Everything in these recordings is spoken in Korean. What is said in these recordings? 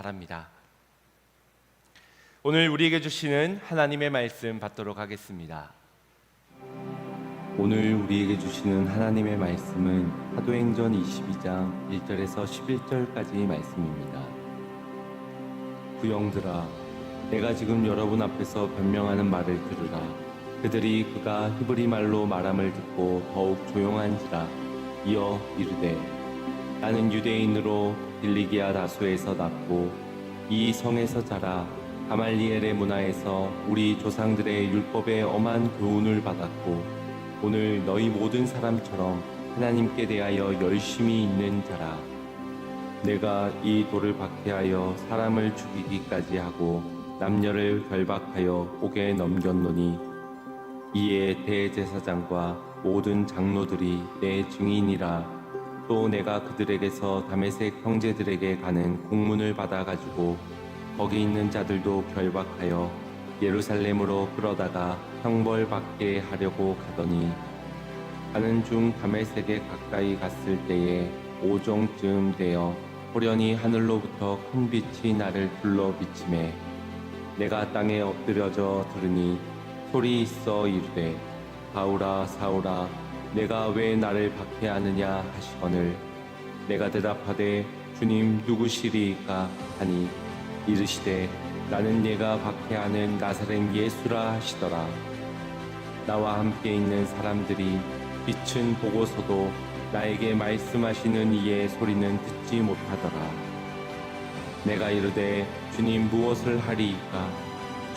바랍니다. 오늘 우리에게 주시는 하나님의 말씀 받도록 하겠습니다. 오늘 우리에게 주시는 하나님의 말씀은 사도행전 22장 1절에서 11절까지 말씀입니다. 구영들아, 내가 지금 여러분 앞에서 변명하는 말을 들으라. 그들이 그가 히브리 말로 말함을 듣고 더욱 조용한지라. 이어 이르되, 나는 유대인으로 길리기아 다소에서 났고 이 성에서 자라 가말리엘의 문화에서 우리 조상들의 율법에 엄한 교훈을 받았고 오늘 너희 모든 사람처럼 하나님께 대하여 열심히 있는 자라. 내가 이 돌을 박해하여 사람을 죽이기까지 하고 남녀를 결박하여 옥에 넘겼노니 이에 대제사장과 모든 장로들이 내 증인이라. 또 내가 그들에게서 다메섹 형제들에게 가는 공문을 받아가지고 거기 있는 자들도 결박하여 예루살렘으로 끌어다가 형벌받게 하려고 가더니 가는 중 다메섹에 가까이 갔을 때에 오종쯤 되어 호련히 하늘로부터 큰 빛이 나를 둘러 비치매 내가 땅에 엎드려져 들으니 소리 있어 이르되, 사울아 사울아, 내가 왜 나를 박해하느냐 하시거늘 내가 대답하되, 주님 누구시리까 하니 이르시되, 나는 네가 박해하는 나사렛 예수라 하시더라. 나와 함께 있는 사람들이 빛은 보고서도 나에게 말씀하시는 이의 소리는 듣지 못하더라. 내가 이르되, 주님 무엇을 하리이까?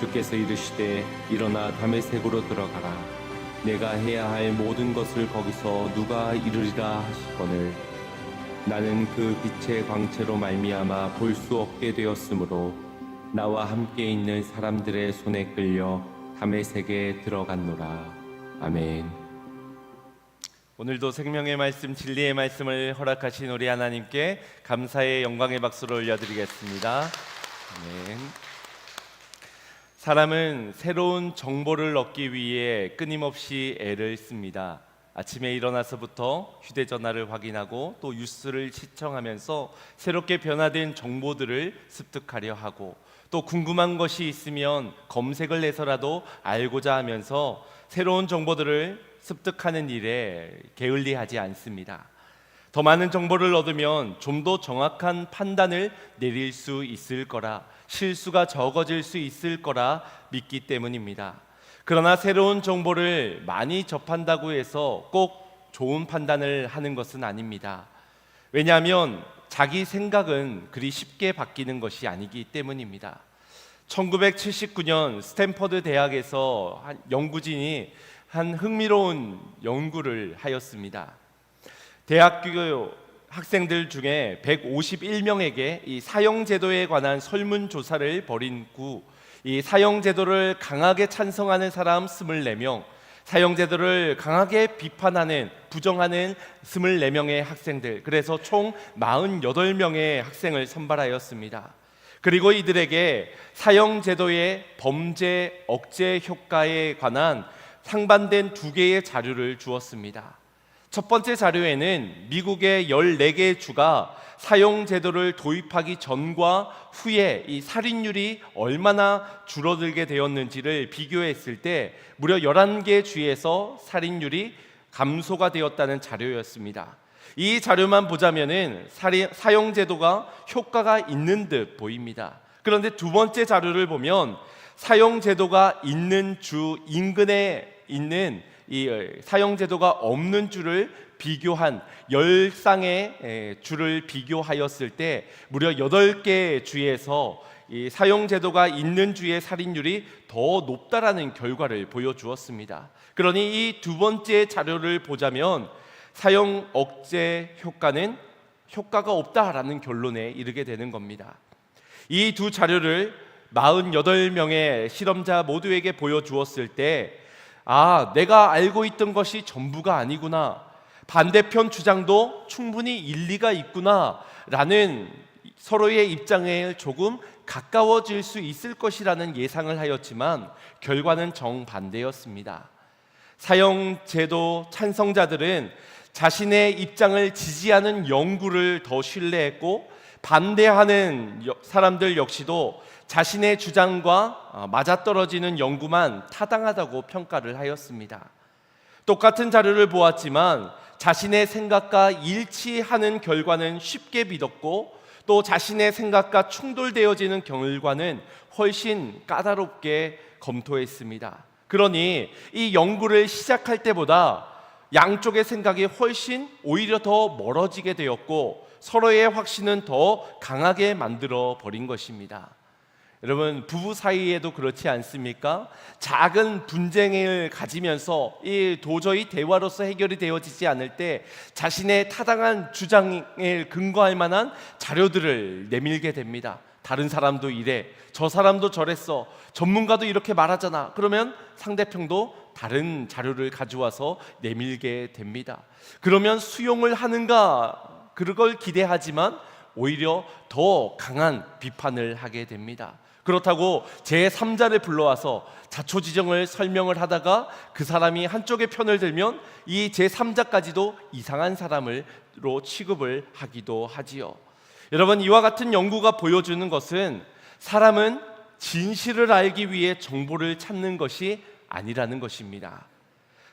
주께서 이르시되, 일어나 다메섹으로 들어가라. 내가 해야 할 모든 것을 거기서 누가 이루리라 하시거늘 나는 그 빛의 광채로 말미암아 볼 수 없게 되었으므로 나와 함께 있는 사람들의 손에 끌려 다메섹에 들어갔노라. 아멘. 오늘도 생명의 말씀, 진리의 말씀을 허락하신 우리 하나님께 감사의 영광의 박수를 올려드리겠습니다. 아멘. 사람은 새로운 정보를 얻기 위해 끊임없이 애를 씁니다. 아침에 일어나서부터 휴대전화를 확인하고 또 뉴스를 시청하면서 새롭게 변화된 정보들을 습득하려 하고 또 궁금한 것이 있으면 검색을 해서라도 알고자 하면서 새로운 정보들을 습득하는 일에 게을리하지 않습니다. 더 많은 정보를 얻으면 좀 더 정확한 판단을 내릴 수 있을 거라, 실수가 적어질 수 있을 거라 믿기 때문입니다. 그러나 새로운 정보를 많이 접한다고 해서 꼭 좋은 판단을 하는 것은 아닙니다. 왜냐하면 자기 생각은 그리 쉽게 바뀌는 것이 아니기 때문입니다. 1979년 스탠퍼드 대학에서 한 연구진이 한 흥미로운 연구를 하였습니다. 대학교 학생들 중에 151명에게 이 사형제도에 관한 설문조사를 벌인 후 이 사형제도를 강하게 찬성하는 사람 24명, 사형제도를 강하게 비판하는, 부정하는 24명의 학생들, 그래서 총 48명의 학생을 선발하였습니다. 그리고 이들에게 사형제도의 범죄 억제 효과에 관한 상반된 2개의 자료를 주었습니다. 첫 번째 자료에는 미국의 14개 주가 사형제도를 도입하기 전과 후에 이 살인율이 얼마나 줄어들게 되었는지를 비교했을 때 무려 11개 주에서 살인율이 감소가 되었다는 자료였습니다. 이 자료만 보자면은 사형제도가 효과가 있는 듯 보입니다. 그런데 두 번째 자료를 보면 사형제도가 있는 주 인근에 있는 이 사형제도가 없는 주를 비교한 10쌍의 주를 비교하였을 때 무려 8개 주에서 이 사형제도가 있는 주의 살인율이 더 높다라는 결과를 보여주었습니다. 그러니 이 두 번째 자료를 보자면 사형 억제 효과는 효과가 없다라는 결론에 이르게 되는 겁니다. 이 두 자료를 48명의 실험자 모두에게 보여주었을 때 내가 알고 있던 것이 전부가 아니구나, 반대편 주장도 충분히 일리가 있구나 라는 서로의 입장에 조금 가까워질 수 있을 것이라는 예상을 하였지만 결과는 정반대였습니다. 사형제도 찬성자들은 자신의 입장을 지지하는 연구를 더 신뢰했고 반대하는 사람들 역시도 자신의 주장과 맞아떨어지는 연구만 타당하다고 평가를 하였습니다. 똑같은 자료를 보았지만 자신의 생각과 일치하는 결과는 쉽게 믿었고, 또 자신의 생각과 충돌되어지는 결과는 훨씬 까다롭게 검토했습니다. 그러니 이 연구를 시작할 때보다 양쪽의 생각이 훨씬 오히려 더 멀어지게 되었고, 서로의 확신은 더 강하게 만들어 버린 것입니다. 여러분, 부부 사이에도 그렇지 않습니까? 작은 분쟁을 가지면서 도저히 대화로서 해결이 되어지지 않을 때 자신의 타당한 주장을 근거할 만한 자료들을 내밀게 됩니다. 다른 사람도 이래, 저 사람도 저랬어, 전문가도 이렇게 말하잖아. 그러면 상대편도 다른 자료를 가져와서 내밀게 됩니다. 그러면 수용을 하는가, 그걸 기대하지만 오히려 더 강한 비판을 하게 됩니다. 그렇다고 제3자를 불러와서 자초지종을 설명을 하다가 그 사람이 한쪽의 편을 들면 이 제3자까지도 이상한 사람으로 취급을 하기도 하지요. 여러분, 이와 같은 연구가 보여주는 것은 사람은 진실을 알기 위해 정보를 찾는 것이 아니라는 것입니다.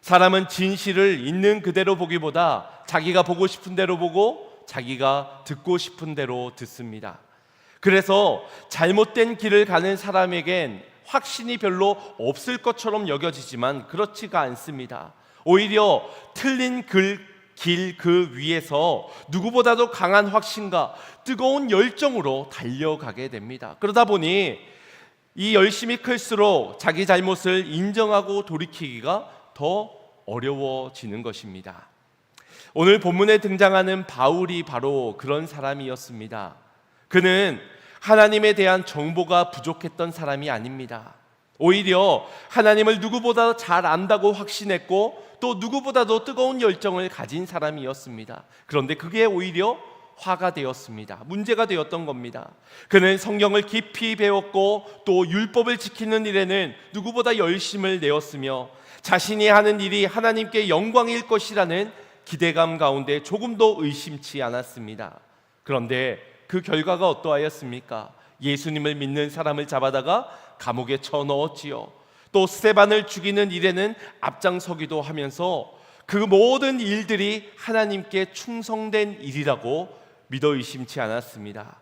사람은 진실을 있는 그대로 보기보다 자기가 보고 싶은 대로 보고 자기가 듣고 싶은 대로 듣습니다. 그래서 잘못된 길을 가는 사람에겐 확신이 별로 없을 것처럼 여겨지지만 그렇지가 않습니다. 오히려 틀린 길 그 위에서 누구보다도 강한 확신과 뜨거운 열정으로 달려가게 됩니다. 그러다 보니 이 열심이 클수록 자기 잘못을 인정하고 돌이키기가 더 어려워지는 것입니다. 오늘 본문에 등장하는 바울이 바로 그런 사람이었습니다. 그는 하나님에 대한 정보가 부족했던 사람이 아닙니다. 오히려 하나님을 누구보다 잘 안다고 확신했고, 또 누구보다도 뜨거운 열정을 가진 사람이었습니다. 그런데 그게 오히려 화가 되었습니다. 문제가 되었던 겁니다. 그는 성경을 깊이 배웠고 또 율법을 지키는 일에는 누구보다 열심을 내었으며 자신이 하는 일이 하나님께 영광일 것이라는 기대감 가운데 조금도 의심치 않았습니다. 그런데 그 결과가 어떠하였습니까? 예수님을 믿는 사람을 잡아다가 감옥에 쳐넣었지요. 또 스데반을 죽이는 일에는 앞장서기도 하면서 그 모든 일들이 하나님께 충성된 일이라고 믿어 의심치 않았습니다.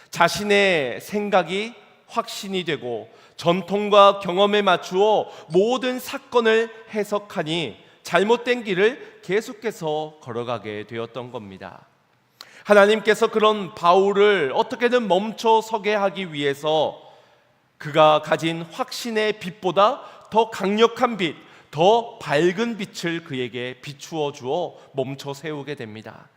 자신의 생각이 확신이 되고 전통과 경험에 맞추어 모든 사건을 해석하니 잘못된 길을 계속해서 걸어가게 되었던 겁니다. 하나님께서 그런 바울을 어떻게든 멈춰 서게 하기 위해서 그가 가진 확신의 빛보다 더 강력한 빛, 더 밝은 빛을 그에게 비추어 주어 멈춰 세우게 됩니다.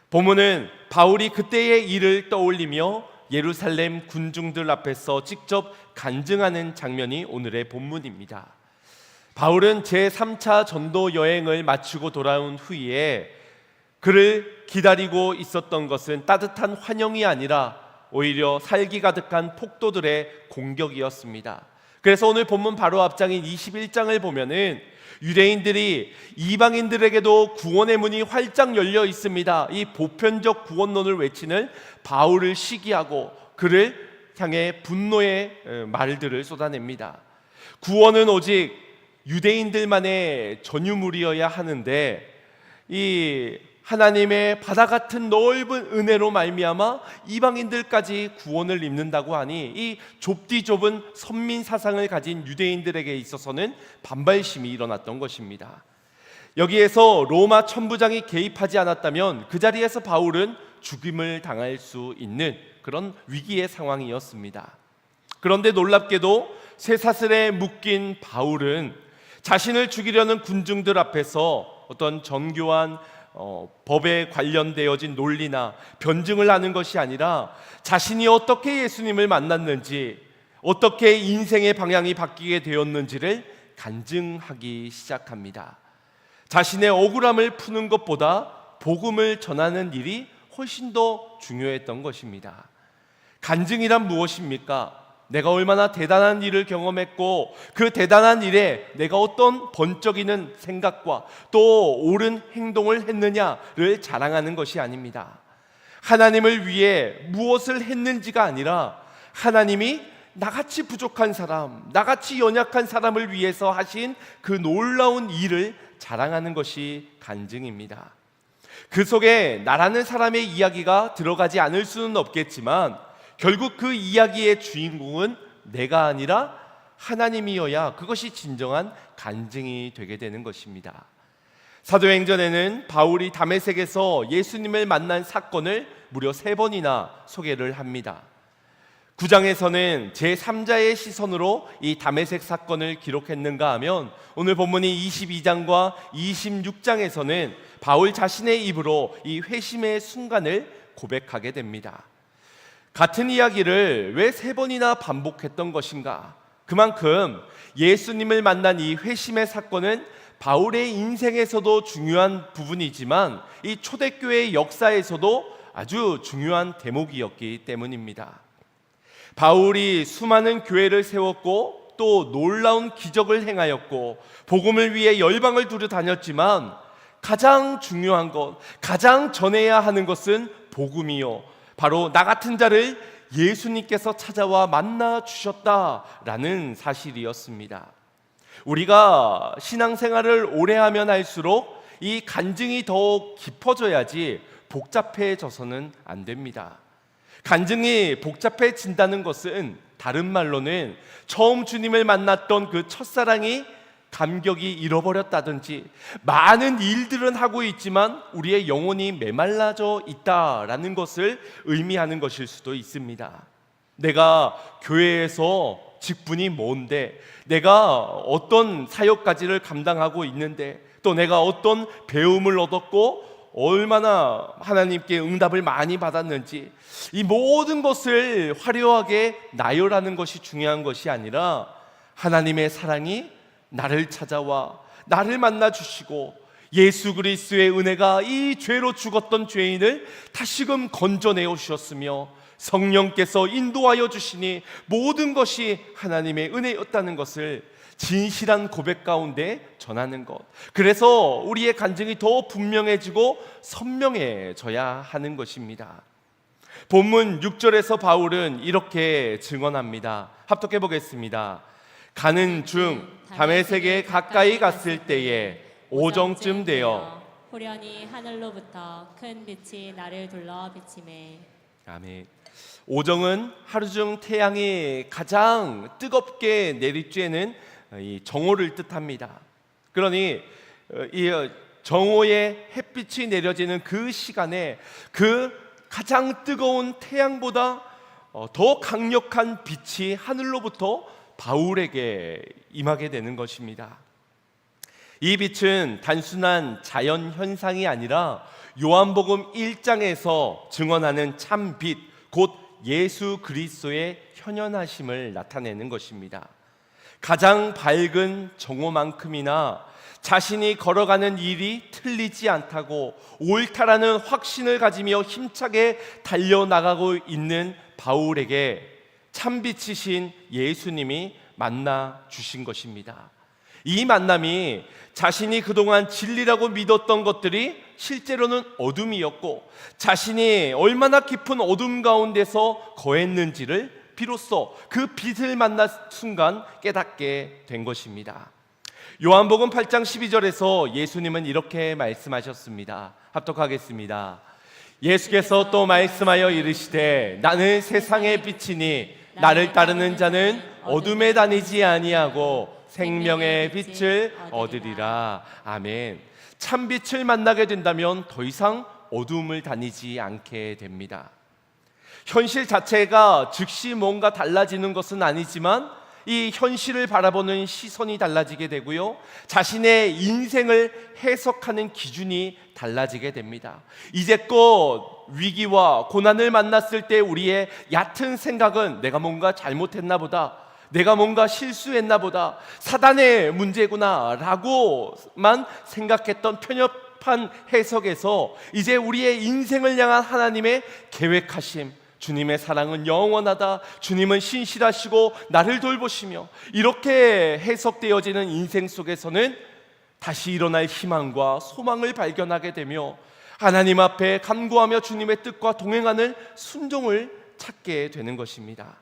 본문은 바울이 그때의 일을 떠올리며 예루살렘 군중들 앞에서 직접 간증하는 장면이 오늘의 본문입니다. 바울은 제3차 전도 여행을 마치고 돌아온 후에 그를 기다리고 있었던 것은 따뜻한 환영이 아니라 오히려 살기 가득한 폭도들의 공격이었습니다. 그래서 오늘 본문 바로 앞장인 21장을 보면은 유대인들이 이방인들에게도 구원의 문이 활짝 열려 있습니다. 이 보편적 구원론을 외치는 바울을 시기하고 그를 향해 분노의 말들을 쏟아냅니다. 구원은 오직 유대인들만의 전유물이어야 하는데 이 하나님의 바다 같은 넓은 은혜로 말미암아 이방인들까지 구원을 입는다고 하니 이 좁디 좁은 선민 사상을 가진 유대인들에게 있어서는 반발심이 일어났던 것입니다. 여기에서 로마 천부장이 개입하지 않았다면 그 자리에서 바울은 죽임을 당할 수 있는 그런 위기의 상황이었습니다. 그런데 놀랍게도 쇠사슬에 묶인 바울은 자신을 죽이려는 군중들 앞에서 어떤 정교한 법에 관련되어진 논리나 변증을 하는 것이 아니라 자신이 어떻게 예수님을 만났는지, 어떻게 인생의 방향이 바뀌게 되었는지를 간증하기 시작합니다. 자신의 억울함을 푸는 것보다 복음을 전하는 일이 훨씬 더 중요했던 것입니다. 간증이란 무엇입니까? 내가 얼마나 대단한 일을 경험했고 그 대단한 일에 내가 어떤 번쩍이는 생각과 또 옳은 행동을 했느냐를 자랑하는 것이 아닙니다. 하나님을 위해 무엇을 했는지가 아니라 하나님이 나같이 부족한 사람, 나같이 연약한 사람을 위해서 하신 그 놀라운 일을 자랑하는 것이 간증입니다. 그 속에 나라는 사람의 이야기가 들어가지 않을 수는 없겠지만 결국 그 이야기의 주인공은 내가 아니라 하나님이어야 그것이 진정한 간증이 되게 되는 것입니다. 사도행전에는 바울이 다메섹에서 예수님을 만난 사건을 무려 3번이나 소개를 합니다. 9장에서는 제3자의 시선으로 이 다메섹 사건을 기록했는가 하면 오늘 본문이 22장과 26장에서는 바울 자신의 입으로 이 회심의 순간을 고백하게 됩니다. 같은 이야기를 왜 3번이나 반복했던 것인가? 그만큼 예수님을 만난 이 회심의 사건은 바울의 인생에서도 중요한 부분이지만 이 초대교회의 역사에서도 아주 중요한 대목이었기 때문입니다. 바울이 수많은 교회를 세웠고 또 놀라운 기적을 행하였고 복음을 위해 열방을 두루 다녔지만 가장 중요한 것, 가장 전해야 하는 것은 복음이요, 바로 나 같은 자를 예수님께서 찾아와 만나 주셨다라는 사실이었습니다. 우리가 신앙생활을 오래 하면 할수록 이 간증이 더욱 깊어져야지 복잡해져서는 안 됩니다. 간증이 복잡해진다는 것은 다른 말로는 처음 주님을 만났던 그 첫사랑이 감격이 잃어버렸다든지 많은 일들은 하고 있지만 우리의 영혼이 메말라져 있다라는 것을 의미하는 것일 수도 있습니다. 내가 교회에서 직분이 뭔데, 내가 어떤 사역까지를 감당하고 있는데, 또 내가 어떤 배움을 얻었고 얼마나 하나님께 응답을 많이 받았는지, 이 모든 것을 화려하게 나열하는 것이 중요한 것이 아니라 하나님의 사랑이 나를 찾아와 나를 만나 주시고 예수 그리스도의 은혜가 이 죄로 죽었던 죄인을 다시금 건져내어 주셨으며 성령께서 인도하여 주시니 모든 것이 하나님의 은혜였다는 것을 진실한 고백 가운데 전하는 것, 그래서 우리의 간증이 더 분명해지고 선명해져야 하는 것입니다. 본문 6절에서 바울은 이렇게 증언합니다. 합독해 보겠습니다. 가는 중 다메섹에 가까이 갔을 때에 오정쯤 되어 호련히 하늘로부터 큰 빛이 나를 둘러 비치매. 아멘. 오정은 하루 중 태양이 가장 뜨겁게 내리쬐는 이 정오를 뜻합니다. 그러니 이 정오의 햇빛이 내려지는 그 시간에 그 가장 뜨거운 태양보다 더 강력한 빛이 하늘로부터 바울에게 임하게 되는 것입니다. 이 빛은 단순한 자연 현상이 아니라 요한복음 1장에서 증언하는 참 빛, 곧 예수 그리스도의 현현하심을 나타내는 것입니다. 가장 밝은 정오만큼이나 자신이 걸어가는 일이 틀리지 않다고 옳다라는 확신을 가지며 힘차게 달려나가고 있는 바울에게 참빛이신 예수님이 만나 주신 것입니다. 이 만남이 자신이 그동안 진리라고 믿었던 것들이 실제로는 어둠이었고 자신이 얼마나 깊은 어둠 가운데서 거했는지를 비로소 그 빛을 만난 순간 깨닫게 된 것입니다. 요한복음 8장 12절에서 예수님은 이렇게 말씀하셨습니다. 합독하겠습니다. 예수께서 또 말씀하여 이르시되 나는 세상의 빛이니 나를 따르는 자는 어둠에 다니지 아니하고 생명의 빛을 얻으리라. 아멘. 참 빛을 만나게 된다면 더 이상 어둠을 다니지 않게 됩니다. 현실 자체가 즉시 뭔가 달라지는 것은 아니지만 이 현실을 바라보는 시선이 달라지게 되고요, 자신의 인생을 해석하는 기준이 달라지게 됩니다. 이제껏 위기와 고난을 만났을 때 우리의 얕은 생각은 내가 뭔가 잘못했나 보다, 내가 뭔가 실수했나 보다, 사단의 문제구나 라고만 생각했던 편협한 해석에서 이제 우리의 인생을 향한 하나님의 계획하심, 주님의 사랑은 영원하다, 주님은 신실하시고 나를 돌보시며, 이렇게 해석되어지는 인생 속에서는 다시 일어날 희망과 소망을 발견하게 되며 하나님 앞에 간구하며 주님의 뜻과 동행하는 순종을 찾게 되는 것입니다.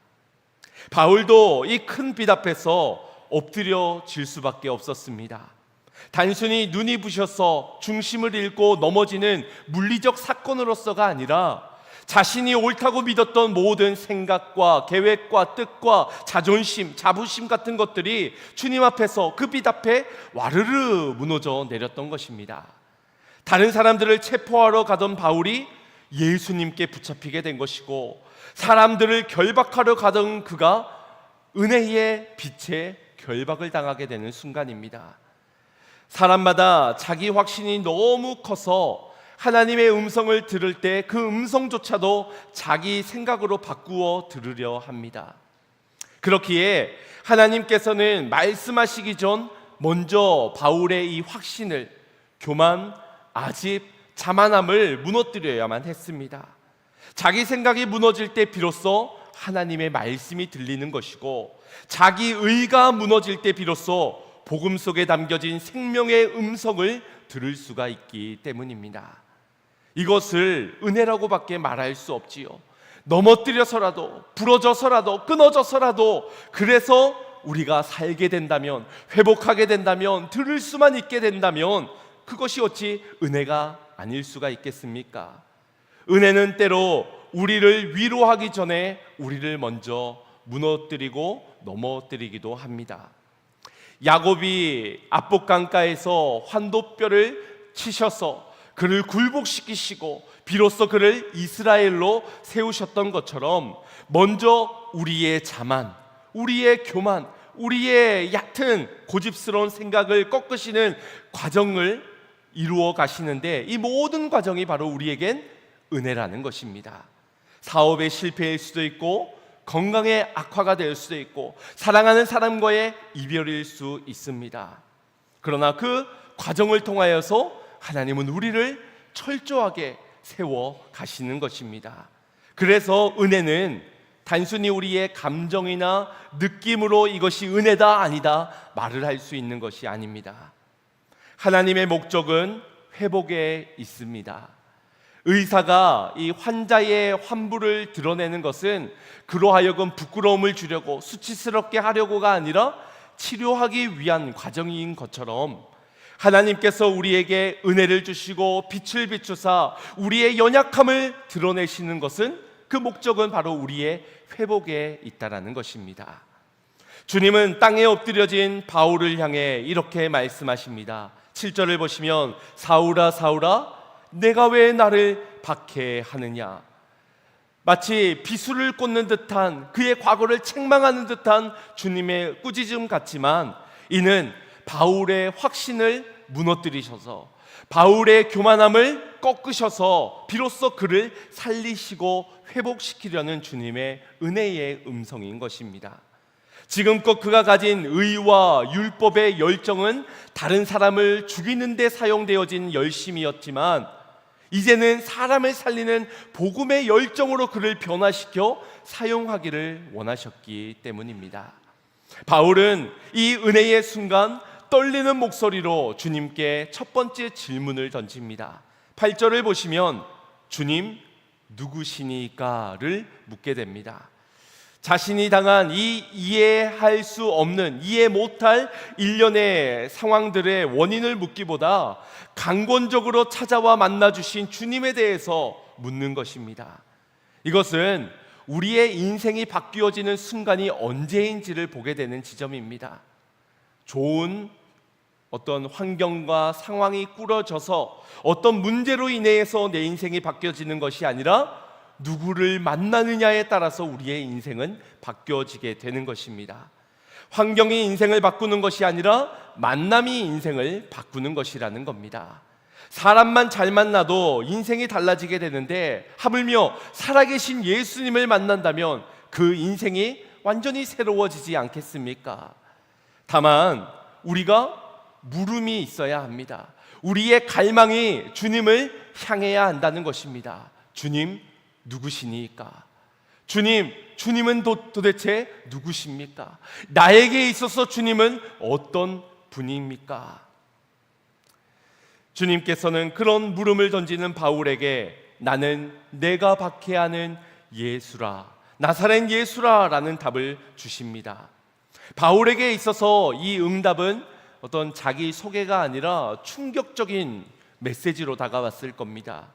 바울도 이 큰 빛 앞에서 엎드려질 수밖에 없었습니다. 단순히 눈이 부셔서 중심을 잃고 넘어지는 물리적 사건으로서가 아니라 자신이 옳다고 믿었던 모든 생각과 계획과 뜻과 자존심, 자부심 같은 것들이 주님 앞에서 그 빛 앞에 와르르 무너져 내렸던 것입니다. 다른 사람들을 체포하러 가던 바울이 예수님께 붙잡히게 된 것이고, 사람들을 결박하러 가던 그가 은혜의 빛에 결박을 당하게 되는 순간입니다. 사람마다 자기 확신이 너무 커서 하나님의 음성을 들을 때 그 음성조차도 자기 생각으로 바꾸어 들으려 합니다. 그렇기에 하나님께서는 말씀하시기 전 먼저 바울의 이 확신을, 교만, 아집, 자만함을 무너뜨려야만 했습니다. 자기 생각이 무너질 때 비로소 하나님의 말씀이 들리는 것이고, 자기 의가 무너질 때 비로소 복음 속에 담겨진 생명의 음성을 들을 수가 있기 때문입니다. 이것을 은혜라고밖에 말할 수 없지요. 넘어뜨려서라도, 부러져서라도, 끊어져서라도, 그래서 우리가 살게 된다면, 회복하게 된다면, 들을 수만 있게 된다면 그것이 어찌 은혜가 아닐 수가 있겠습니까? 은혜는 때로 우리를 위로하기 전에 우리를 먼저 무너뜨리고 넘어뜨리기도 합니다. 야곱이 압복강가에서 환도뼈를 치셔서 그를 굴복시키시고 비로소 그를 이스라엘로 세우셨던 것처럼, 먼저 우리의 자만, 우리의 교만, 우리의 얕은 고집스러운 생각을 꺾으시는 과정을 이루어 가시는데, 이 모든 과정이 바로 우리에겐 은혜라는 것입니다. 사업의 실패일 수도 있고, 건강의 악화가 될 수도 있고, 사랑하는 사람과의 이별일 수 있습니다. 그러나 그 과정을 통하여서 하나님은 우리를 철저하게 세워 가시는 것입니다. 그래서 은혜는 단순히 우리의 감정이나 느낌으로 이것이 은혜다 아니다 말을 할 수 있는 것이 아닙니다. 하나님의 목적은 회복에 있습니다. 의사가 이 환자의 환부를 드러내는 것은 그로 하여금 부끄러움을 주려고, 수치스럽게 하려고가 아니라 치료하기 위한 과정인 것처럼, 하나님께서 우리에게 은혜를 주시고 빛을 비추사 우리의 연약함을 드러내시는 것은, 그 목적은 바로 우리의 회복에 있다라는 것입니다. 주님은 땅에 엎드려진 바울을 향해 이렇게 말씀하십니다. 7절을 보시면, 사울아 사울아 내가 왜 나를 박해하느냐. 마치 비수를 꽂는 듯한, 그의 과거를 책망하는 듯한 주님의 꾸짖음 같지만, 이는 바울의 확신을 무너뜨리셔서, 바울의 교만함을 꺾으셔서 비로소 그를 살리시고 회복시키려는 주님의 은혜의 음성인 것입니다. 지금껏 그가 가진 의와 율법의 열정은 다른 사람을 죽이는 데 사용되어진 열심이었지만, 이제는 사람을 살리는 복음의 열정으로 그를 변화시켜 사용하기를 원하셨기 때문입니다. 바울은 이 은혜의 순간 떨리는 목소리로 주님께 첫 번째 질문을 던집니다. 8절을 보시면, 주님 누구시니까를 묻게 됩니다. 자신이 당한 이 이해할 수 없는, 이해 못할 일련의 상황들의 원인을 묻기보다 강권적으로 찾아와 만나주신 주님에 대해서 묻는 것입니다. 이것은 우리의 인생이 바뀌어지는 순간이 언제인지를 보게 되는 지점입니다. 좋은 어떤 환경과 상황이 꾸려져서 어떤 문제로 인해서 내 인생이 바뀌어지는 것이 아니라, 누구를 만나느냐에 따라서 우리의 인생은 바뀌어지게 되는 것입니다. 환경이 인생을 바꾸는 것이 아니라 만남이 인생을 바꾸는 것이라는 겁니다. 사람만 잘 만나도 인생이 달라지게 되는데, 하물며 살아계신 예수님을 만난다면 그 인생이 완전히 새로워지지 않겠습니까? 다만 우리가 물음이 있어야 합니다. 우리의 갈망이 주님을 향해야 한다는 것입니다. 주님 누구시니까? 주님은 도대체 누구십니까? 나에게 있어서 주님은 어떤 분입니까? 주님께서는 그런 물음을 던지는 바울에게 나는 내가 박해하는 예수라, 나사렛 예수라 라는 답을 주십니다. 바울에게 있어서 이 응답은 어떤 자기 소개가 아니라 충격적인 메시지로 다가왔을 겁니다.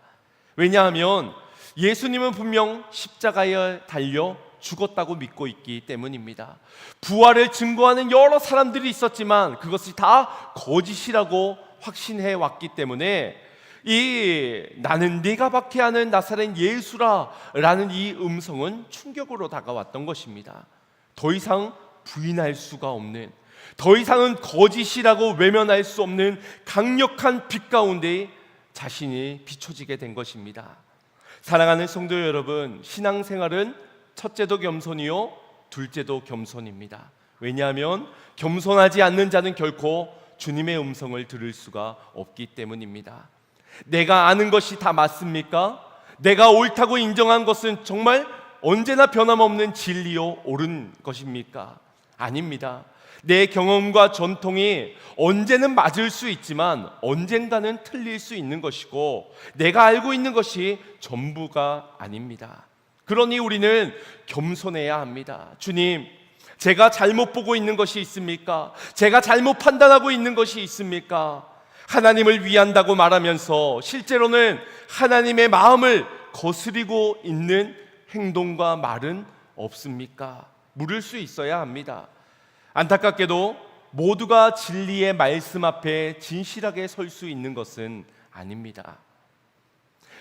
왜냐하면 예수님은 분명 십자가에 달려 죽었다고 믿고 있기 때문입니다. 부활을 증거하는 여러 사람들이 있었지만 그것이 다 거짓이라고 확신해 왔기 때문에 이 나는 네가 박해하는 나사렛 예수라 라는 이 음성은 충격으로 다가왔던 것입니다. 더 이상 부인할 수가 없는, 더 이상은 거짓이라고 외면할 수 없는 강력한 빛 가운데 자신이 비춰지게 된 것입니다. 사랑하는 성도 여러분, 신앙생활은 첫째도 겸손이요 둘째도 겸손입니다. 왜냐하면 겸손하지 않는 자는 결코 주님의 음성을 들을 수가 없기 때문입니다. 내가 아는 것이 다 맞습니까? 내가 옳다고 인정한 것은 정말 언제나 변함없는 진리요 옳은 것입니까? 아닙니다. 내 경험과 전통이 언제는 맞을 수 있지만 언젠가는 틀릴 수 있는 것이고 내가 알고 있는 것이 전부가 아닙니다. 그러니 우리는 겸손해야 합니다. 주님, 제가 잘못 보고 있는 것이 있습니까? 제가 잘못 판단하고 있는 것이 있습니까? 하나님을 위한다고 말하면서 실제로는 하나님의 마음을 거스리고 있는 행동과 말은 없습니까? 물을 수 있어야 합니다. 안타깝게도 모두가 진리의 말씀 앞에 진실하게 설 수 있는 것은 아닙니다.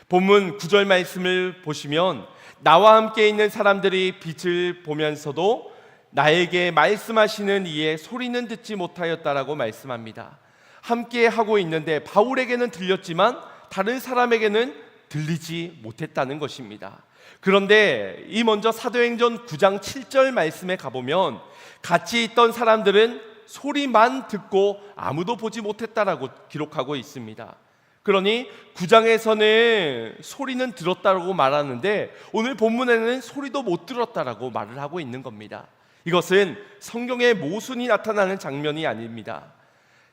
본문 9절 말씀을 보시면 나와 함께 있는 사람들이 빛을 보면서도 나에게 말씀하시는 이에 소리는 듣지 못하였다라고 말씀합니다. 함께 하고 있는데 바울에게는 들렸지만 다른 사람에게는 들리지 못했다는 것입니다. 그런데 이 먼저 사도행전 9장 7절 말씀에 가보면 같이 있던 사람들은 소리만 듣고 아무도 보지 못했다라고 기록하고 있습니다. 그러니 9장에서는 소리는 들었다라고 말하는데 오늘 본문에는 소리도 못 들었다라고 말을 하고 있는 겁니다. 이것은 성경의 모순이 나타나는 장면이 아닙니다.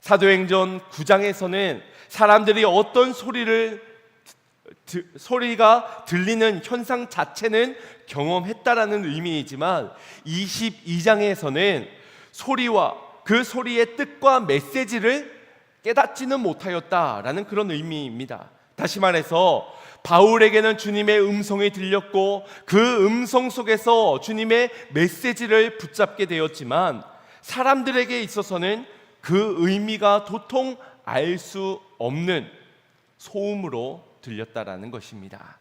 사도행전 9장에서는 사람들이 어떤 소리가 들리는 현상 자체는 경험했다라는 의미이지만 22장에서는 소리와 그 소리의 뜻과 메시지를 깨닫지는 못하였다라는 그런 의미입니다. 다시 말해서 바울에게는 주님의 음성이 들렸고 그 음성 속에서 주님의 메시지를 붙잡게 되었지만 사람들에게 있어서는 그 의미가 도통 알 수 없는 소음으로 들렸다라는 것입니다.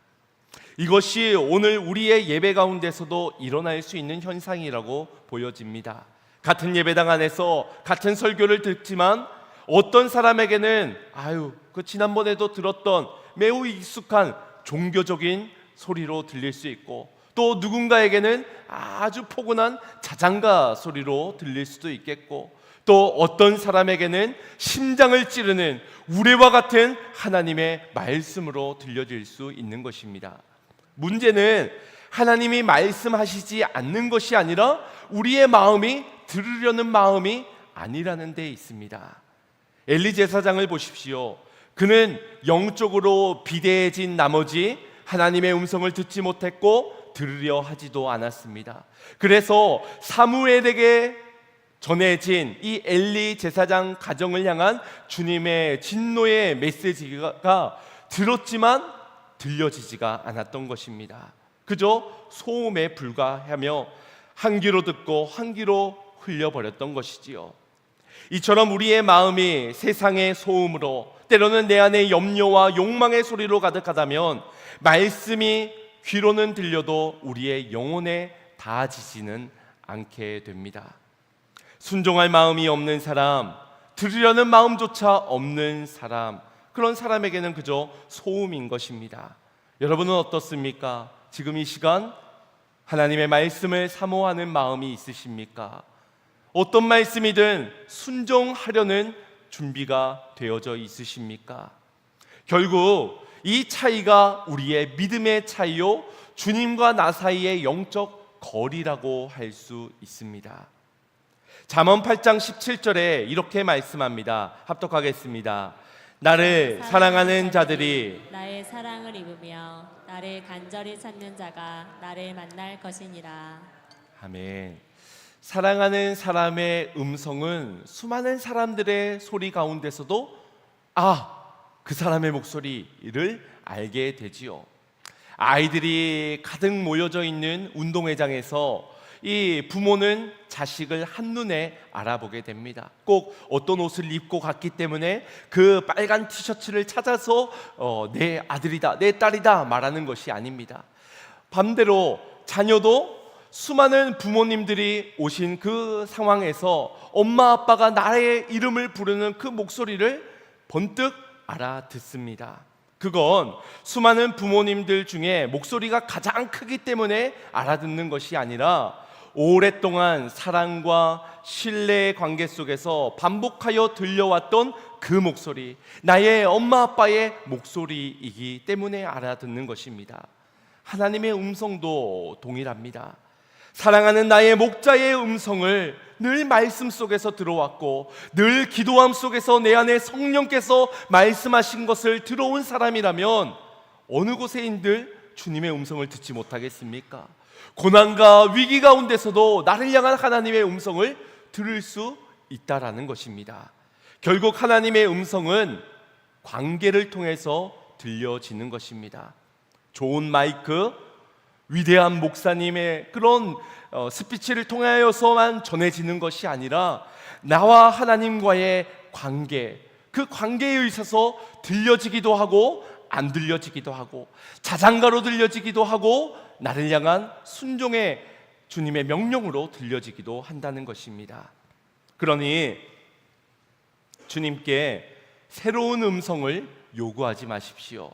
이것이 오늘 우리의 예배 가운데서도 일어날 수 있는 현상이라고 보여집니다. 같은 예배당 안에서 같은 설교를 듣지만 어떤 사람에게는 그 지난번에도 들었던 매우 익숙한 종교적인 소리로 들릴 수 있고 또 누군가에게는 아주 포근한 자장가 소리로 들릴 수도 있겠고 또 어떤 사람에게는 심장을 찌르는 우레와 같은 하나님의 말씀으로 들려질 수 있는 것입니다. 문제는 하나님이 말씀하시지 않는 것이 아니라 우리의 마음이 들으려는 마음이 아니라는 데 있습니다. 엘리 제사장을 보십시오. 그는 영적으로 비대해진 나머지 하나님의 음성을 듣지 못했고 들으려 하지도 않았습니다. 그래서 사무엘에게 전해진 이 엘리 제사장 가정을 향한 주님의 진노의 메시지가 들었지만 들려지지가 않았던 것입니다. 그저 소음에 불과하며 한 귀로 듣고 한 귀로 흘려버렸던 것이지요. 이처럼 우리의 마음이 세상의 소음으로 때로는 내 안에 염려와 욕망의 소리로 가득하다면 말씀이 귀로는 들려도 우리의 영혼에 닿아지지는 않게 됩니다. 순종할 마음이 없는 사람, 들으려는 마음조차 없는 사람, 그런 사람에게는 그저 소음인 것입니다. 여러분은 어떻습니까? 지금 이 시간 하나님의 말씀을 사모하는 마음이 있으십니까? 어떤 말씀이든 순종하려는 준비가 되어져 있으십니까? 결국 이 차이가 우리의 믿음의 차이요 주님과 나 사이의 영적 거리라고 할 수 있습니다. 잠언 8장 17절에 이렇게 말씀합니다. 합독하겠습니다. 나를 사랑하는 자들이 나의 사랑을 입으며 나를 간절히 찾는 자가 나를 만날 것이니라. 아멘. 사랑하는 사람의 음성은 수많은 사람들의 소리 가운데서도 그 사람의 목소리를 알게 되지요. 아이들이 가득 모여져 있는 운동회장에서 이 부모는 자식을 한눈에 알아보게 됩니다. 꼭 어떤 옷을 입고 갔기 때문에 그 빨간 티셔츠를 찾아서 내 아들이다, 내 딸이다 말하는 것이 아닙니다. 반대로 자녀도 수많은 부모님들이 오신 그 상황에서 엄마 아빠가 나의 이름을 부르는 그 목소리를 번뜩 알아듣습니다. 그건 수많은 부모님들 중에 목소리가 가장 크기 때문에 알아듣는 것이 아니라 오랫동안 사랑과 신뢰의 관계 속에서 반복하여 들려왔던 그 목소리, 나의 엄마 아빠의 목소리이기 때문에 알아듣는 것입니다. 하나님의 음성도 동일합니다. 사랑하는 나의 목자의 음성을 늘 말씀 속에서 들어왔고 늘 기도함 속에서 내 안에 성령께서 말씀하신 것을 들어온 사람이라면 어느 곳에인들 주님의 음성을 듣지 못하겠습니까? 고난과 위기 가운데서도 나를 향한 하나님의 음성을 들을 수 있다라는 것입니다. 결국 하나님의 음성은 관계를 통해서 들려지는 것입니다. 좋은 마이크, 위대한 목사님의 그런 스피치를 통하여서만 전해지는 것이 아니라 나와 하나님과의 관계, 그 관계에 있어서 들려지기도 하고 안 들려지기도 하고 자장가로 들려지기도 하고 나를 향한 순종의 주님의 명령으로 들려지기도 한다는 것입니다. 그러니 주님께 새로운 음성을 요구하지 마십시오.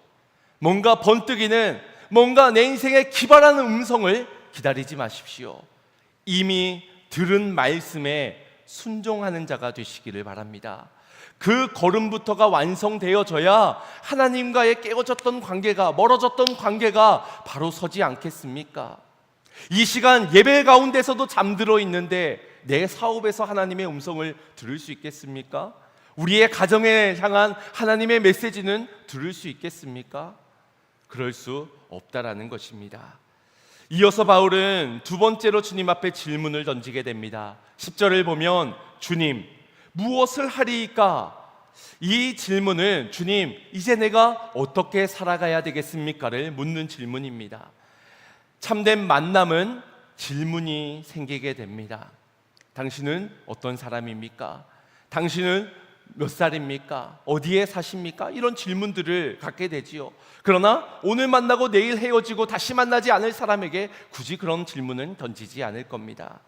뭔가 번뜩이는, 뭔가 내 인생에 기발한 음성을 기다리지 마십시오. 이미 들은 말씀에 순종하는 자가 되시기를 바랍니다. 그 걸음부터가 완성되어져야 하나님과의 깨어졌던 관계가, 멀어졌던 관계가 바로 서지 않겠습니까? 이 시간 예배 가운데서도 잠들어 있는데 내 사업에서 하나님의 음성을 들을 수 있겠습니까? 우리의 가정에 향한 하나님의 메시지는 들을 수 있겠습니까? 그럴 수 없다라는 것입니다. 이어서 바울은 두 번째로 주님 앞에 질문을 던지게 됩니다. 10절을 보면 주님, 무엇을 하리이까? 이 질문은 주님, 이제 내가 어떻게 살아가야 되겠습니까?를 묻는 질문입니다. 참된 만남은 질문이 생기게 됩니다. 당신은 어떤 사람입니까? 당신은 몇 살입니까? 어디에 사십니까? 이런 질문들을 갖게 되지요. 그러나 오늘 만나고 내일 헤어지고 다시 만나지 않을 사람에게 굳이 그런 질문은 던지지 않을 겁니다.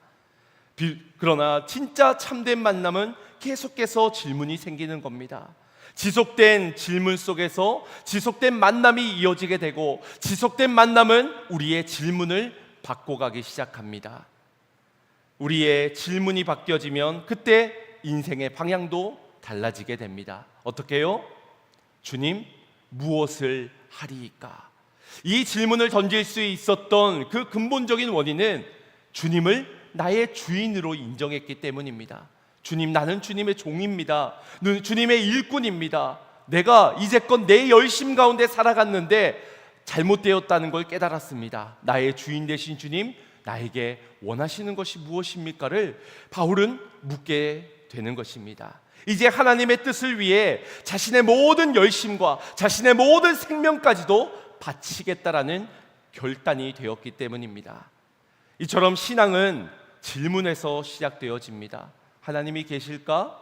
그러나 진짜 참된 만남은 계속해서 질문이 생기는 겁니다. 지속된 질문 속에서 지속된 만남이 이어지게 되고 지속된 만남은 우리의 질문을 바꿔가기 시작합니다. 우리의 질문이 바뀌어지면 그때 인생의 방향도 달라지게 됩니다. 어떻게요? 주님, 무엇을 하리이까? 이 질문을 던질 수 있었던 그 근본적인 원인은 주님을 나의 주인으로 인정했기 때문입니다. 주님, 나는 주님의 종입니다. 주님의 일꾼입니다. 내가 이제껏 내 열심 가운데 살아갔는데 잘못되었다는 걸 깨달았습니다. 나의 주인 되신 주님, 나에게 원하시는 것이 무엇입니까를 바울은 묻게 되는 것입니다. 이제 하나님의 뜻을 위해 자신의 모든 열심과 자신의 모든 생명까지도 바치겠다라는 결단이 되었기 때문입니다. 이처럼 신앙은 질문에서 시작되어집니다. 하나님이 계실까?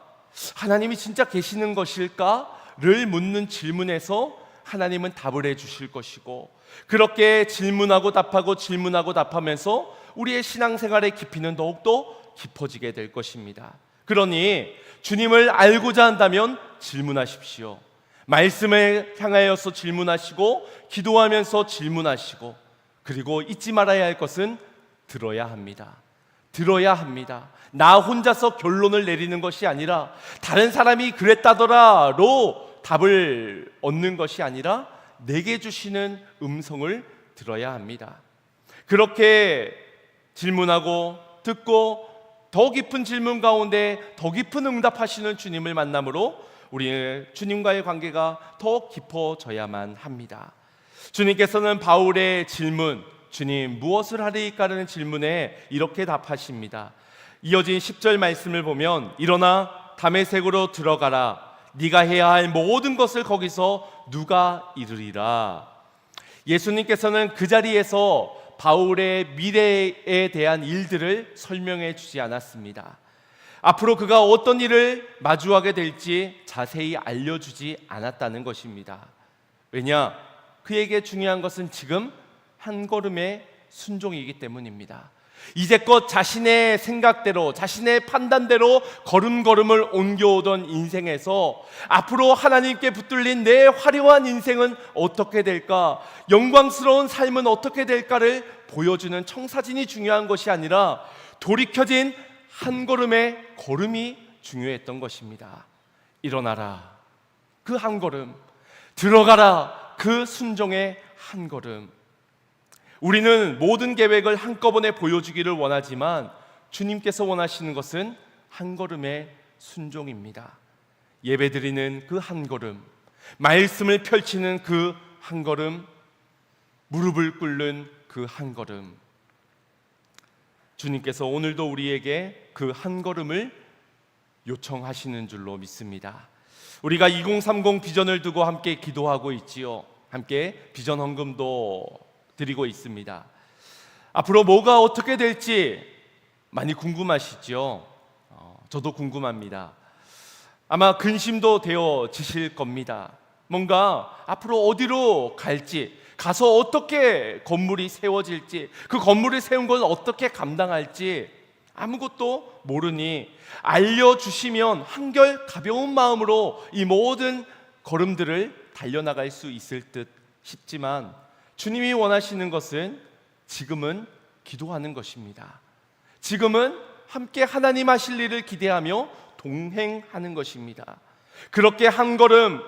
하나님이 진짜 계시는 것일까?를 묻는 질문에서 하나님은 답을 해주실 것이고, 그렇게 질문하고 답하고 질문하고 답하면서 우리의 신앙생활의 깊이는 더욱더 깊어지게 될 것입니다. 그러니 주님을 알고자 한다면 질문하십시오. 말씀을 향하여서 질문하시고 기도하면서 질문하시고, 그리고 잊지 말아야 할 것은 들어야 합니다. 들어야 합니다. 나 혼자서 결론을 내리는 것이 아니라 다른 사람이 그랬다더라로 답을 얻는 것이 아니라 내게 주시는 음성을 들어야 합니다. 그렇게 질문하고 듣고 더 깊은 질문 가운데 더 깊은 응답하시는 주님을 만남으로 우리는 주님과의 관계가 더 깊어져야만 합니다. 주님께서는 바울의 질문, 주님 무엇을 하리이까라는 질문에 이렇게 답하십니다. 이어진 10절 말씀을 보면 일어나 다메섹으로 들어가라. 네가 해야 할 모든 것을 거기서 누가 이루리라. 예수님께서는 그 자리에서 바울의 미래에 대한 일들을 설명해 주지 않았습니다. 앞으로 그가 어떤 일을 마주하게 될지 자세히 알려주지 않았다는 것입니다. 왜냐? 그에게 중요한 것은 지금 한 걸음의 순종이기 때문입니다. 이제껏 자신의 생각대로, 자신의 판단대로 걸음걸음을 옮겨오던 인생에서 앞으로 하나님께 붙들린 내 화려한 인생은 어떻게 될까, 영광스러운 삶은 어떻게 될까를 보여주는 청사진이 중요한 것이 아니라 돌이켜진 한 걸음의 걸음이 중요했던 것입니다. 일어나라, 그 한 걸음. 들어가라, 그 순종의 한 걸음. 우리는 모든 계획을 한꺼번에 보여주기를 원하지만 주님께서 원하시는 것은 한 걸음의 순종입니다. 예배드리는 그 한 걸음, 말씀을 펼치는 그 한 걸음, 무릎을 꿇는 그 한 걸음. 주님께서 오늘도 우리에게 그 한 걸음을 요청하시는 줄로 믿습니다. 우리가 2030 비전을 두고 함께 기도하고 있지요. 함께 비전 헌금도 드리고 있습니다. 앞으로 뭐가 어떻게 될지 많이 궁금하시죠? 저도 궁금합니다. 아마 근심도 되어지실 겁니다. 뭔가 앞으로 어디로 갈지, 가서 어떻게 건물이 세워질지, 그 건물을 세운 걸 어떻게 감당할지 아무것도 모르니 알려주시면 한결 가벼운 마음으로 이 모든 걸음들을 달려나갈 수 있을 듯 싶지만 주님이 원하시는 것은 지금은 기도하는 것입니다. 지금은 함께 하나님 하실 일을 기대하며 동행하는 것입니다. 그렇게 한 걸음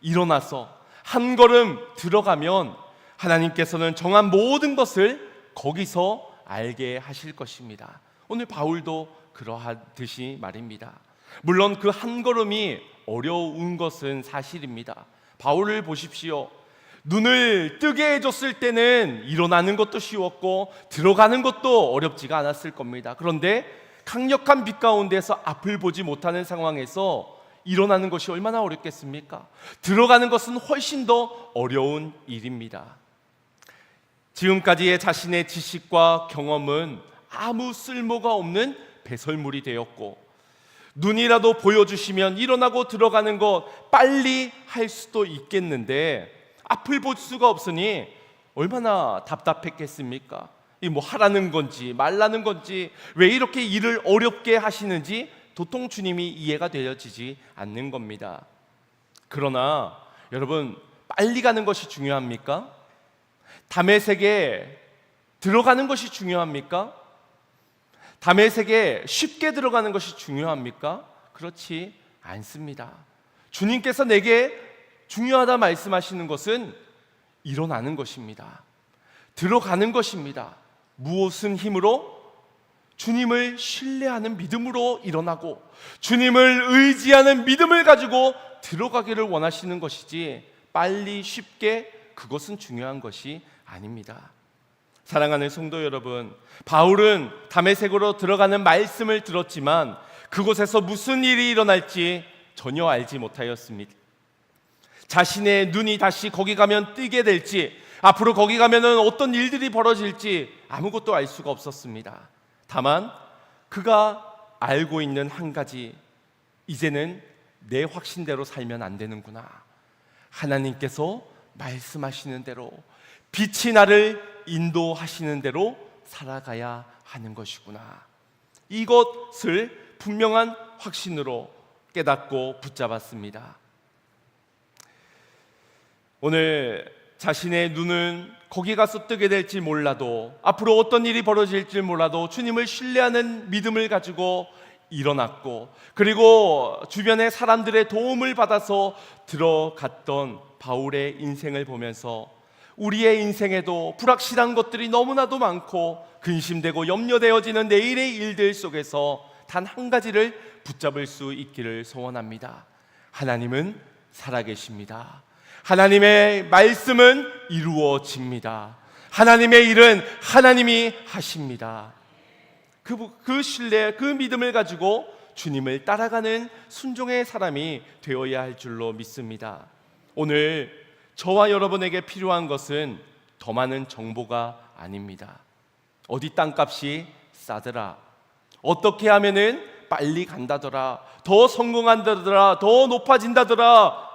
일어나서 한 걸음 들어가면 하나님께서는 정한 모든 것을 거기서 알게 하실 것입니다. 오늘 바울도 그러하듯이 말입니다. 물론 그 한 걸음이 어려운 것은 사실입니다. 바울을 보십시오. 눈을 뜨게 해줬을 때는 일어나는 것도 쉬웠고 들어가는 것도 어렵지가 않았을 겁니다. 그런데 강력한 빛 가운데서 앞을 보지 못하는 상황에서 일어나는 것이 얼마나 어렵겠습니까? 들어가는 것은 훨씬 더 어려운 일입니다. 지금까지의 자신의 지식과 경험은 아무 쓸모가 없는 배설물이 되었고, 눈이라도 보여주시면 일어나고 들어가는 것 빨리 할 수도 있겠는데 앞을 볼 수가 없으니 얼마나 답답했겠습니까? 이 뭐 하라는 건지 말라는 건지 왜 이렇게 일을 어렵게 하시는지 도통 주님이 이해가 되어지지 않는 겁니다. 그러나 여러분, 빨리 가는 것이 중요합니까? 다메섹에 들어가는 것이 중요합니까? 다메섹에 쉽게 들어가는 것이 중요합니까? 그렇지 않습니다. 주님께서 내게 중요하다 말씀하시는 것은 일어나는 것입니다. 들어가는 것입니다. 무엇은 힘으로? 주님을 신뢰하는 믿음으로 일어나고 주님을 의지하는 믿음을 가지고 들어가기를 원하시는 것이지 빨리 쉽게 그것은 중요한 것이 아닙니다. 사랑하는 성도 여러분, 바울은 다메섹으로 들어가는 말씀을 들었지만 그곳에서 무슨 일이 일어날지 전혀 알지 못하였습니다. 자신의 눈이 다시 거기 가면 뜨게 될지, 앞으로 거기 가면은 어떤 일들이 벌어질지 아무것도 알 수가 없었습니다. 다만 그가 알고 있는 한 가지, 이제는 내 확신대로 살면 안 되는구나. 하나님께서 말씀하시는 대로, 빛이 나를 인도하시는 대로 살아가야 하는 것이구나. 이것을 분명한 확신으로 깨닫고 붙잡았습니다. 오늘 자신의 눈은 거기 가서 뜨게 될지 몰라도, 앞으로 어떤 일이 벌어질지 몰라도 주님을 신뢰하는 믿음을 가지고 일어났고, 그리고 주변의 사람들의 도움을 받아서 들어갔던 바울의 인생을 보면서 우리의 인생에도 불확실한 것들이 너무나도 많고 근심되고 염려되어지는 내일의 일들 속에서 단 한 가지를 붙잡을 수 있기를 소원합니다. 하나님은 살아계십니다. 하나님의 말씀은 이루어집니다. 하나님의 일은 하나님이 하십니다. 그 신뢰, 그 믿음을 가지고 주님을 따라가는 순종의 사람이 되어야 할 줄로 믿습니다. 오늘 저와 여러분에게 필요한 것은 더 많은 정보가 아닙니다. 어디 땅값이 싸더라, 어떻게 하면은 빨리 간다더라, 더 성공한다더라, 더 높아진다더라,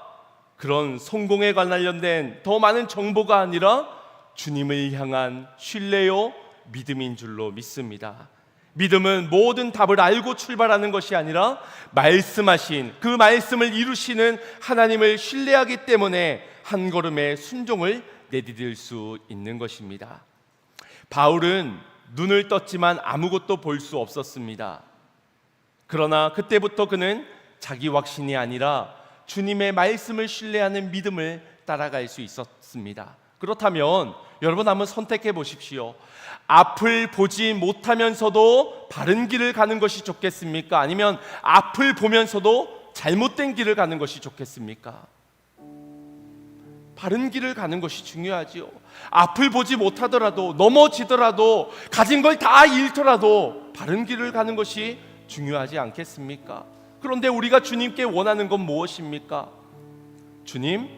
그런 성공에 관련된 더 많은 정보가 아니라 주님을 향한 신뢰요 믿음인 줄로 믿습니다. 믿음은 모든 답을 알고 출발하는 것이 아니라 말씀하신 그 말씀을 이루시는 하나님을 신뢰하기 때문에 한 걸음의 순종을 내디딜 수 있는 것입니다. 바울은 눈을 떴지만 아무것도 볼 수 없었습니다. 그러나 그때부터 그는 자기 확신이 아니라 주님의 말씀을 신뢰하는 믿음을 따라갈 수 있었습니다. 그렇다면 여러분 한번 선택해 보십시오. 앞을 보지 못하면서도 바른 길을 가는 것이 좋겠습니까? 아니면 앞을 보면서도 잘못된 길을 가는 것이 좋겠습니까? 바른 길을 가는 것이 중요하지요. 앞을 보지 못하더라도, 넘어지더라도, 가진 걸 다 잃더라도 바른 길을 가는 것이 중요하지 않겠습니까? 그런데 우리가 주님께 원하는 건 무엇입니까? 주님,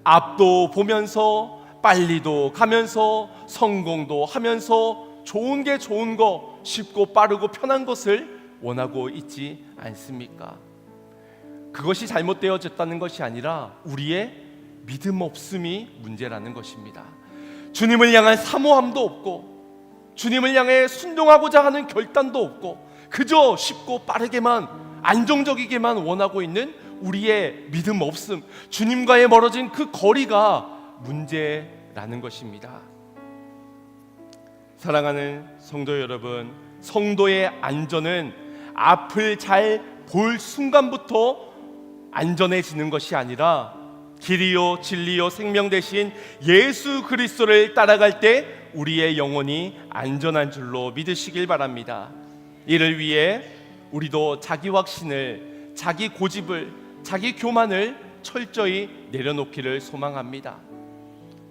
앞도 보면서 빨리도 가면서 성공도 하면서 좋은 게 좋은 거, 쉽고 빠르고 편한 것을 원하고 있지 않습니까? 그것이 잘못되어졌다는 것이 아니라 우리의 믿음 없음이 문제라는 것입니다. 주님을 향한 사모함도 없고 주님을 향해 순종하고자 하는 결단도 없고 그저 쉽고 빠르게만 안정적이게만 원하고 있는 우리의 믿음 없음, 주님과의 멀어진 그 거리가 문제라는 것입니다. 사랑하는 성도 여러분, 성도의 안전은 앞을 잘 볼 순간부터 안전해지는 것이 아니라 길이요 진리요 생명 되신 예수 그리스도를 따라갈 때 우리의 영혼이 안전한 줄로 믿으시길 바랍니다. 이를 위해 우리도 자기 확신을, 자기 고집을, 자기 교만을 철저히 내려놓기를 소망합니다.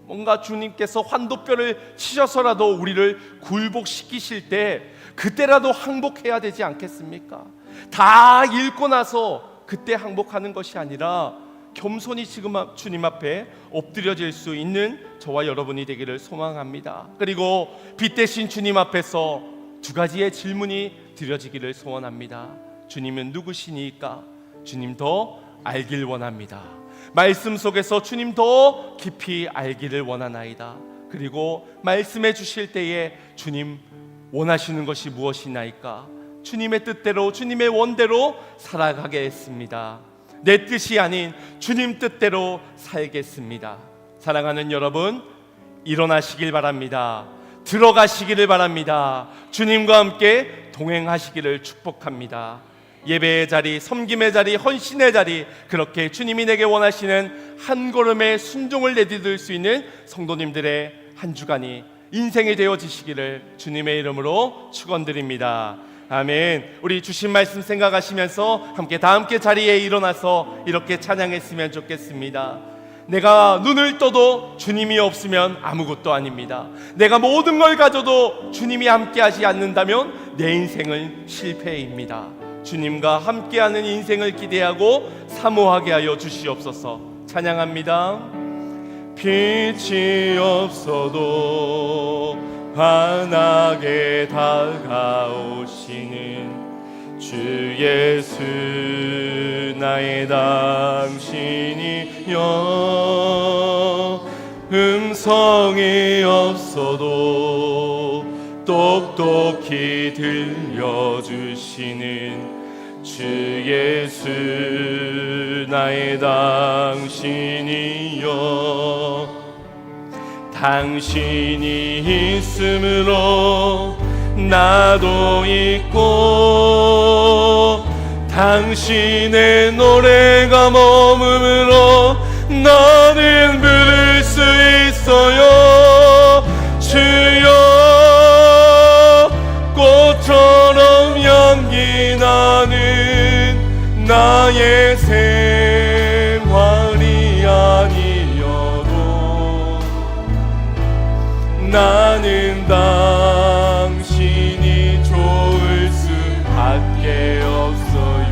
뭔가 주님께서 환도뼈를 치셔서라도 우리를 굴복시키실 때 그때라도 항복해야 되지 않겠습니까? 다 잃고 나서 그때 항복하는 것이 아니라 겸손히 지금 주님 앞에 엎드려질 수 있는 저와 여러분이 되기를 소망합니다. 그리고 빛 대신 주님 앞에서 두 가지의 질문이 드려지기를 소원합니다. 주님은 누구시니까? 주님 더 알길 원합니다. 말씀 속에서 주님 더 깊이 알기를 원하나이다. 그리고 말씀해 주실 때에 주님 원하시는 것이 무엇이나이까? 주님의 뜻대로, 주님의 원대로 살아가게 했습니다. 내 뜻이 아닌 주님 뜻대로 살겠습니다. 사랑하는 여러분, 일어나시길 바랍니다. 들어가시기를 바랍니다. 주님과 함께 동행하시기를 축복합니다. 예배의 자리, 섬김의 자리, 헌신의 자리, 그렇게 주님이 내게 원하시는 한 걸음의 순종을 내디딜 수 있는 성도님들의 한 주간이 인생이 되어지시기를 주님의 이름으로 축원드립니다. 아멘. 우리 주신 말씀 생각하시면서 다 함께 자리에 일어나서 이렇게 찬양했으면 좋겠습니다. 내가 눈을 떠도 주님이 없으면 아무것도 아닙니다. 내가 모든 걸 가져도 주님이 함께하지 않는다면 내 인생은 실패입니다. 주님과 함께하는 인생을 기대하고 사모하게 하여 주시옵소서. 찬양합니다. 빛이 없어도 환하게 다가오시는 주 예수 나의 당신이여, 음성이 없어도 똑똑히 들려주시는 주 예수 나의 당신이여, 당신이 있으므로 나도 있고 당신의 노래가 머금으로 나는 부를 수 있어요. 주여, 꽃처럼 향기 나는 나의 새 나는 당신이 좋을 수밖에 없어요.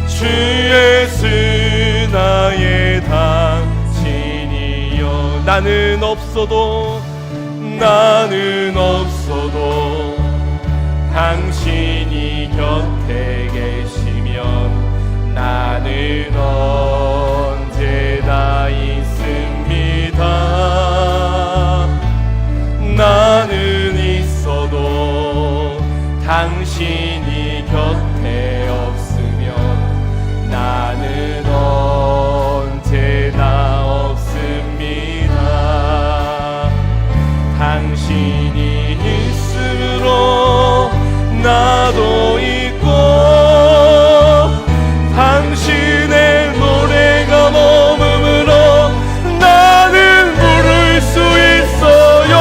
주 예수 나의 당신이여. 나는 없어도 당신이 곁에 계시면 나는 언제나 있습니다. 나는 있어도 당신이 곁에 없으면 나는 언제나 없습니다. 당신이 있음으로 나도 있고 당신의 노래가 머금으로 나는 부를 수 있어요.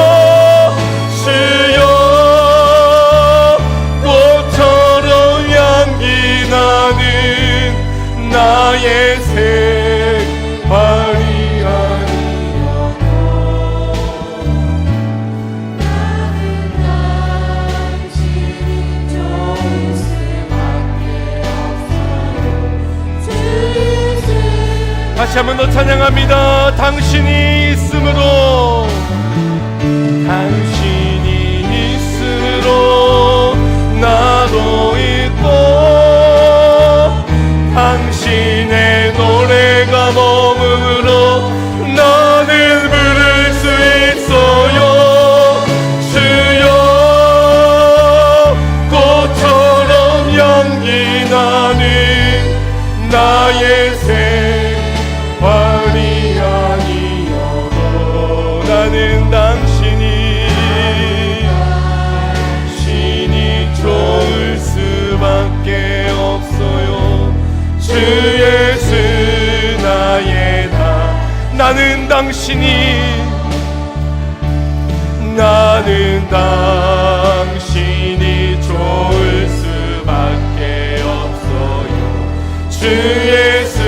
주여 꽃처럼 향기 나는 나의 생활이 다시 한 번 더 찬양합니다. 당신이 있음으로 나도 있고 당신의 노래가 머금으로 나는 부를 수 있어요. 주여 꽃처럼 향기 나는 나의 생활이 아니어도 나는 당신이 좋을 수밖에 없어요. 주 예수 나의 나는 당신이 좋을 수밖에 없어요. 주 예수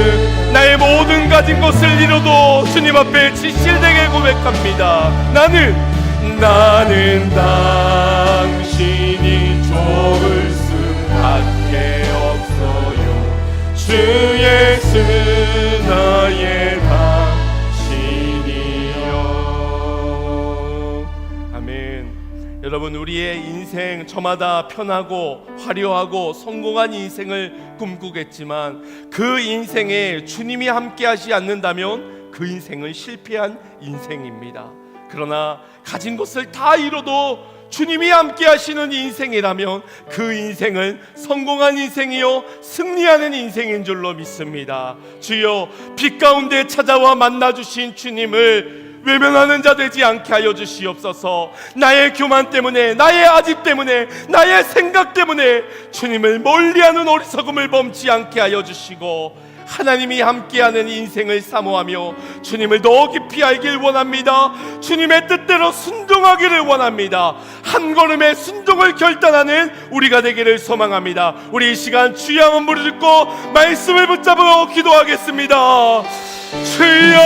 나의 모든 가진 것을 잃어도 주님 앞에 진실되게 고백합니다. 나는 당신이 좋을 수밖에 없어요. 주 예수 나의 당신이여. 아멘. 여러분, 우리의 인생 저마다 편하고 화려하고 성공한 인생을 꿈꾸겠지만 그 인생에 주님이 함께하지 않는다면 그 인생은 실패한 인생입니다. 그러나 가진 것을 다 잃어도 주님이 함께 하시는 인생이라면 그 인생은 성공한 인생이요 승리하는 인생인 줄로 믿습니다. 주여, 빛 가운데 찾아와 만나주신 주님을 외면하는 자 되지 않게 하여 주시옵소서. 나의 교만 때문에, 나의 아집 때문에, 나의 생각 때문에 주님을 멀리하는 어리석음을 범치 않게 하여 주시고 하나님이 함께하는 인생을 사모하며 주님을 더 깊이 알길 원합니다. 주님의 뜻대로 순종하기를 원합니다. 한 걸음의 순종을 결단하는 우리가 되기를 소망합니다. 우리 이 시간 주의 한번 부르짖고 말씀을 붙잡고 기도하겠습니다. 주여,